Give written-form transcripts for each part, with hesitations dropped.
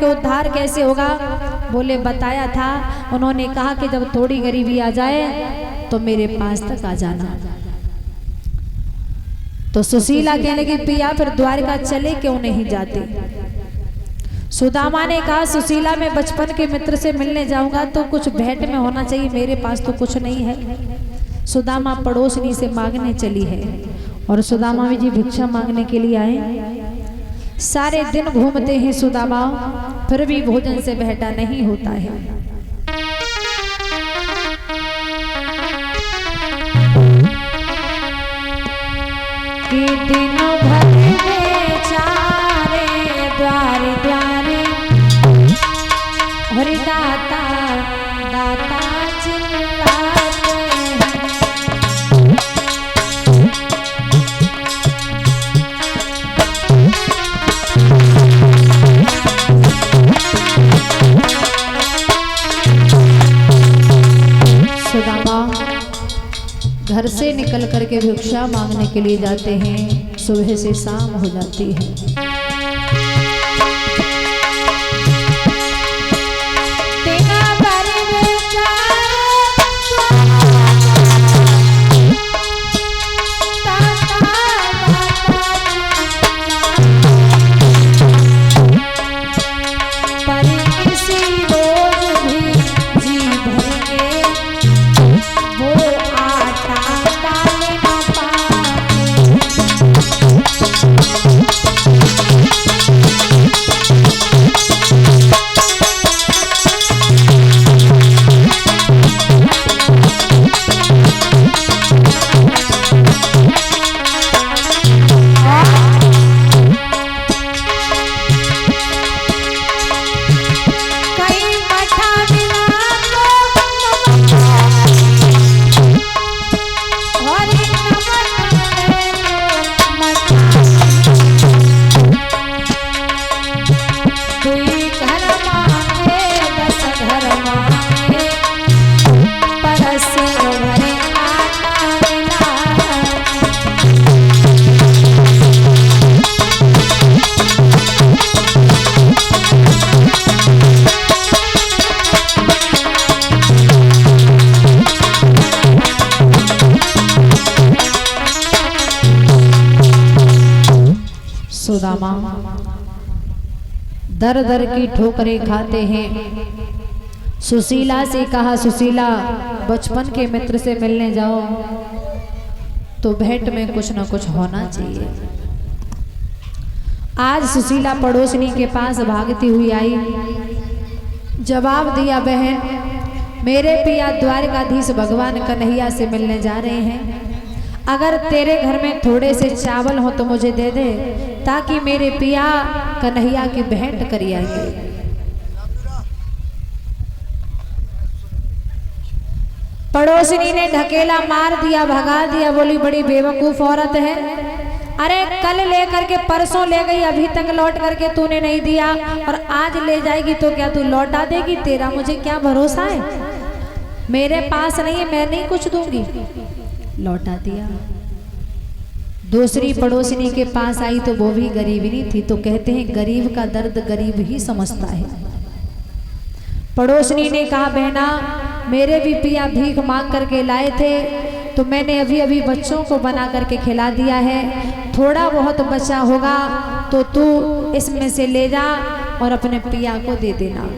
कि उद्धार कैसे होगा? बोले बताया था, उन्होंने कहा कि जब थोड़ी गरीबी आ जाए तो मेरे पास तक आ जाना। तो सुशीला कहने लगी पिया फिर द्वारका चले क्यों नहीं जाते? सुदामा ने कहा सुशीला मैं बचपन के मित्र से मिलने जाऊंगा तो कुछ भेंट में होना चाहिए, मेरे पास तो कुछ नहीं है। सुदामा पड़ोसनी से मांगने चली है और सुदामा जी भिक्षा मांगने के लिए आए। सारे दिन घूमते हैं सुदामा, फिर भी भोजन से भेंटा नहीं होता है। कि दिनों भर बेचारे द्वारे द्वारे हरि दाता दाता चिल्लाते हैं। सुदामा घर से निकल करके भिक्षा मांगने के लिए जाते हैं। सुबह से शाम हो जाती है। सुदामा दर दर की ठोकरें खाते हैं। सुशीला से कहा सुशीला बचपन के मित्र से मिलने जाओ तो भेंट में कुछ ना कुछ होना चाहिए। आज सुशीला पड़ोसनी के पास भागती हुई आई। जवाब दिया बहन मेरे पिया द्वारकाधीश भगवान कन्हैया से मिलने जा रहे हैं। अगर तेरे घर में थोड़े से चावल हो तो मुझे दे दे ताकि मेरे पिया कन्हैया की भेंट करी आएंगे। पड़ोसनी ने ढकेला मार दिया, भगा दिया। बोली बड़ी बेवकूफ औरत है। अरे कल लेकर के परसों ले गई, अभी तक लौट करके तूने नहीं दिया और आज ले जाएगी तो क्या तू लौटा देगी? तेरा मुझे क्या भरोसा है? मेरे पास नहीं है, मैं नहीं कुछ दूंगी। लौटा दिया। दूसरी पड़ोसनी के पास आई तो वो भी गरीब नहीं थी। तो कहते हैं गरीब का दर्द गरीब ही समझता है। पड़ोसनी ने कहा बहना मेरे भी पिया भीख मांग करके लाए थे तो मैंने अभी अभी बच्चों को बना करके खिला दिया है। थोड़ा बहुत बचा होगा तो तू इसमें से ले जा और अपने पिया को दे देना।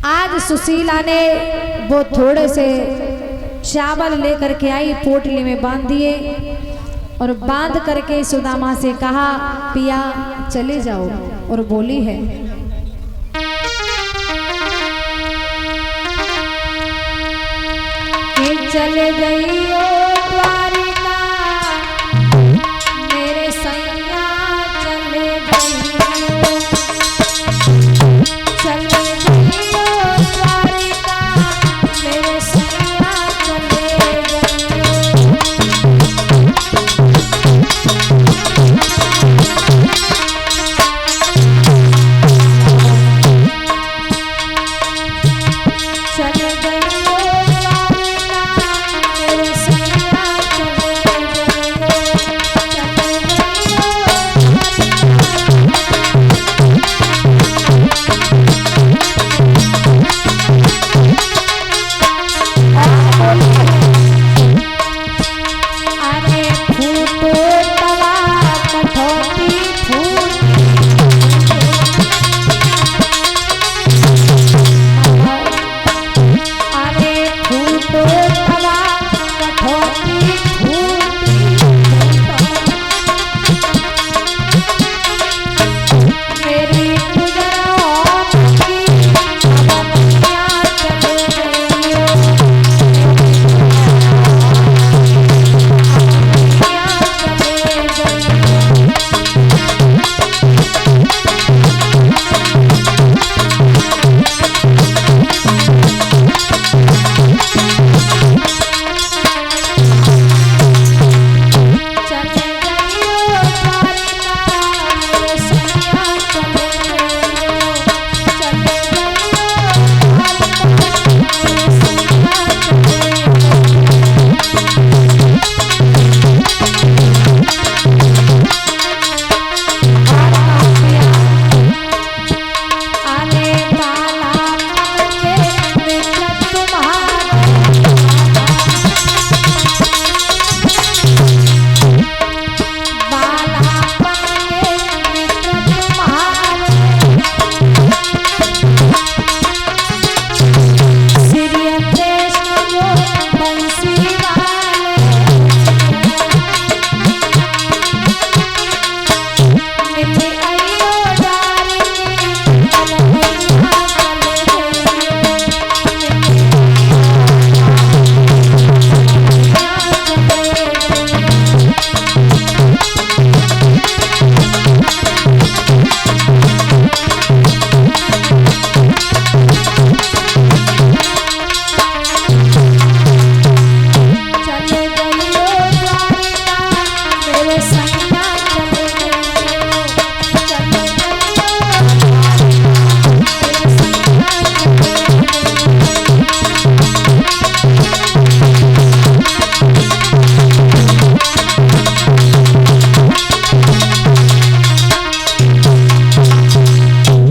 आज सुशीला ने वो थोड़े से चावल लेकर के आई, पोटली में बांध दिए और बांध करके सुदामा से कहा पिया चले जाओ। और बोली है कि चले गई ओ द्वारिका मेरे सैया चले गई, चले गई ओ द्वारिका मेरे सैया चले गई, चले गई ओ द्वारिका मेरे सैया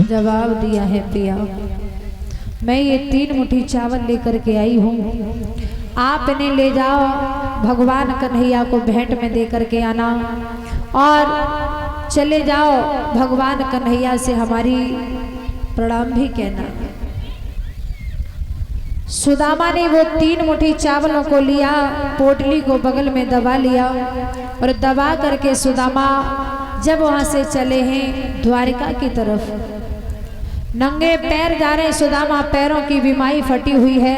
जवाब दिया है पिया, मैं ये 3 मुट्ठी चावल लेकर के आई हूँ, आप इन्हें ले जाओ, भगवान कन्हैया को भेंट में दे करके आना और चले जाओ, भगवान कन्हैया से हमारी प्रणाम भी कहना। सुदामा ने वो 3 मुट्ठी चावलों को लिया, पोटली को बगल में दबा लिया और दबा करके सुदामा जब वहां से चले हैं द्वारिका की तरफ, नंगे पैर जा रहे। सुदामा पैरों की बीमारी फटी हुई है,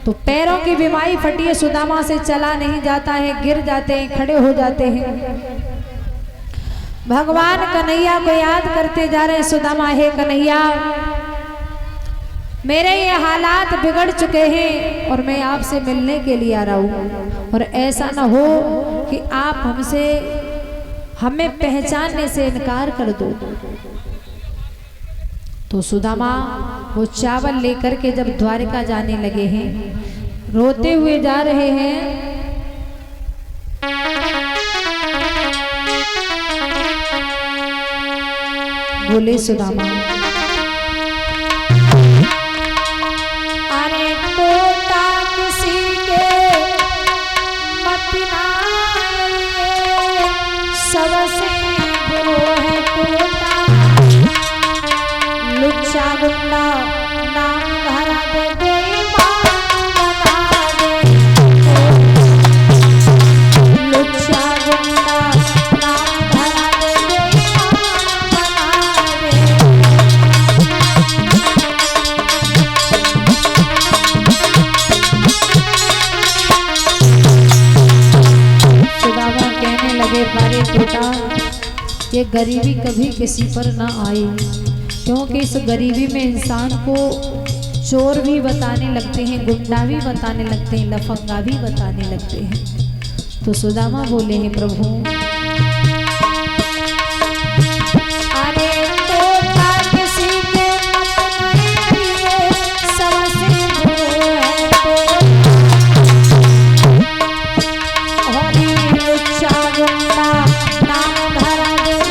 तो पैरों की बीमारी फटी है, सुदामा से चला नहीं जाता है, गिर जाते हैं, खड़े हो जाते हैं। भगवान कन्हैया को याद करते जा रहे सुदामा, हे कन्हैया मेरे ये हालात बिगड़ चुके हैं और मैं आपसे मिलने के लिए आ रहा हूँ, और ऐसा ना हो कि आप हमें पहचानने से इनकार कर दो। तो सुदामा वो चावल लेकर के जब द्वारिका जाने लगे हैं, रोते हुए जा रहे हैं। बोले सुदामा, अरे टोटा किसी के मत ना आइए, सबसे बुरो है टोटा, लुच्चा गुंडा नाम धरा दे, कोई मान बना दे, लुच्चा गुंडा नाम धरा दे, कोई मान बना दे। सुदामा कहने लगे, बारे टोटा ये गरीबी कभी किसी पर ना आई, क्योंकि इस गरीबी में इंसान को चोर भी बताने लगते हैं, गुंडा भी बताने लगते हैं, लफंगा भी बताने लगते हैं। तो सुदामा बोले हैं, प्रभु अरे टोटा किसी के मत नहीं आइए, सबसे बुरो है हरी लुच्चा गुंडा नाम धरा दे,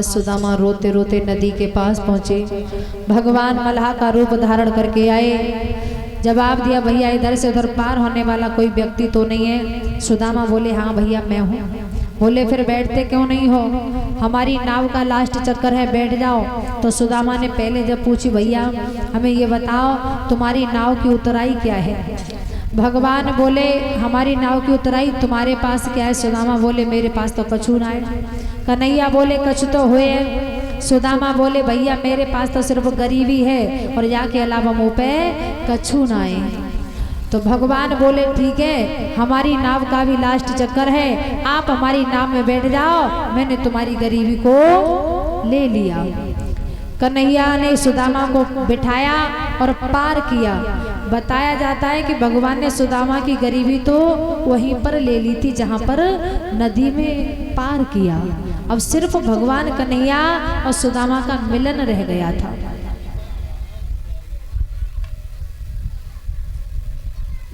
सुदामा रोते रोते नदी के पास पहुंचे, भगवान मल्लाह का रूप धारण करके आए। जवाब दिया, भैया इधर से उधर पार होने वाला कोई व्यक्ति तो नहीं है। सुदामा बोले, हाँ भैया मैं हूँ। बोले, फिर बैठते क्यों नहीं हो, हमारी नाव का लास्ट चक्कर है, बैठ जाओ। तो सुदामा ने पहले जब पूछी, भैया हमें ये बताओ तुम्हारी नाव की उतराई क्या है। भगवान बोले, हमारी नाव की उतराई तुम्हारे पास क्या है। सुदामा बोले, मेरे पास तो कछु ना है। कन्हैया बोले, कछु तो हुए। सुदामा बोले, भैया मेरे पास तो सिर्फ गरीबी है और या के अलावा मुँह पे कछु ना है। तो भगवान बोले, ठीक है, हमारी नाव का भी लास्ट चक्कर है, आप हमारी नाव में बैठ जाओ, मैंने तुम्हारी गरीबी को ले लिया। कन्हैया ने सुदामा को बिठाया और पार किया। बताया जाता है कि भगवान ने सुदामा की गरीबी तो वहीं पर ले ली थी जहाँ पर नदी में पार किया। अब सिर्फ भगवान कन्हैया और सुदामा का मिलन रह गया था।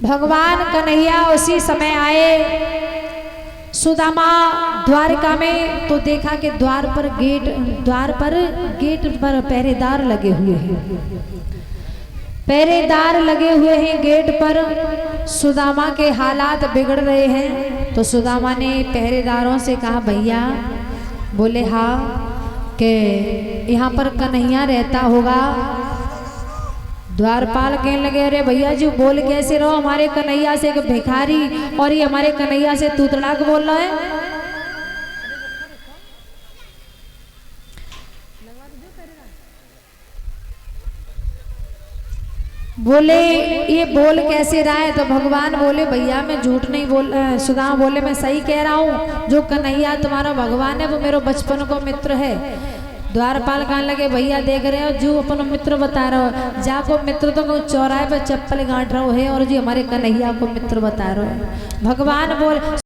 भगवान कन्हैया उसी समय आए सुदामा द्वारका में, तो देखा कि द्वार पर गेट पर पहरेदार लगे हुए हैं। पहरेदार लगे हुए हैं गेट पर। सुदामा के हालात बिगड़ रहे हैं। तो सुदामा ने पहरेदारों से कहा, भैया, बोले हाँ, कि यहाँ पर कन्हैया रहता होगा। द्वारपाल कहने लगे, अरे भैया जी बोल कैसे रहो, हमारे कन्हैया से एक भिखारी और ये हमारे कन्हैया से तू तड़ाक बोल रहा है। बोले ये बोल कैसे रहा है। तो भगवान बोले, भैया मैं झूठ नहीं बोल। सुदामा बोले, मैं सही कह रहा हूँ। जो कन्हैया तुम्हारा भगवान है वो मेरा बचपन को मित्र है। द्वारपाल कहने लगे, भैया देख रहे हो जो अपन मित्र बता रहे हो, जाको मित्र तो चौराहे पर चप्पल गांठ रहो है और जी हमारे कन्हैया को मित्र बता रहे हो। भगवान बोल